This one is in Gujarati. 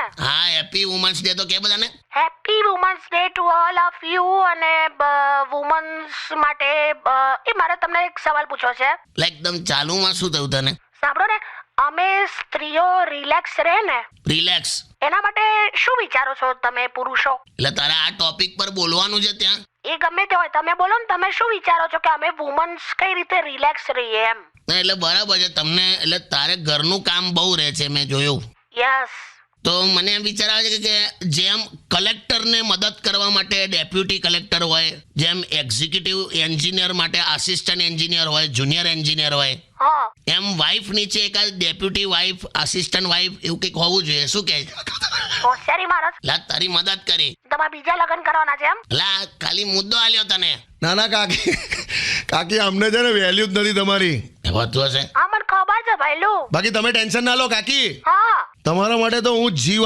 ને? હા, હેપી વુમન્સ ડે તો કે બધાને. Happy women's day to all of you. અને વુમન્સ માટે મારે તમને એક સવાલ પૂછવો છે. એટલે એકદમ ચાલુમાં શું થયું તને? સાંભળો ને, અમે સ્ત્રીઓ રિલેક્સ રહે ને રિલેક્સ એના માટે શું વિચારો છો તમે પુરુષો? એટલે તારે આ ટોપિક પર બોલવાનું છે ત્યાં? એ ગમે તે હોય, તમે બોલો ને. તમે શું વિચારો છો કે અમે વુમન્સ કઈ રીતે રિલેક્સ રહીએ એમ? ના, એટલે બરાબર છે તમને. એટલે તારે ઘરનું કામ બહુ રહે છે, મેં જોયું. યસ. તો મને એમ વિચાર આવે છે કે જેમ કલેક્ટરને મદદ કરવા માટે ડેપ્યુટી કલેક્ટર હોય, જેમ એક્ઝિક્યુટિવ એન્જિનિયર માટે આસિસ્ટન્ટ એન્જિનિયર હોય, જુનિયર એન્જિનિયર હોય, હા. એમ વાઇફ નીચે એકાદ ડેપ્યુટી વાઇફ, આસિસ્ટન્ટ વાઇફ એવું કંઈક હોવું જોઈએ. શું કહે? હોશિયારી મારસ. લા, તારી મદદ કરી. તમારે બીજા લગ્ન કરવાના છે એમ? લા, ખાલી મુદ્દો આલ્યો તને. ના ના કાકી, કાકી અમને છે ને વેલ્યુ જ નથી તમારી. હોતું હશે. હા, મને ખબર છે ભાઈલું. બાકી તમે ટેન્શન ના લો કાકી, હા. તમારા માટે તો હું જીવ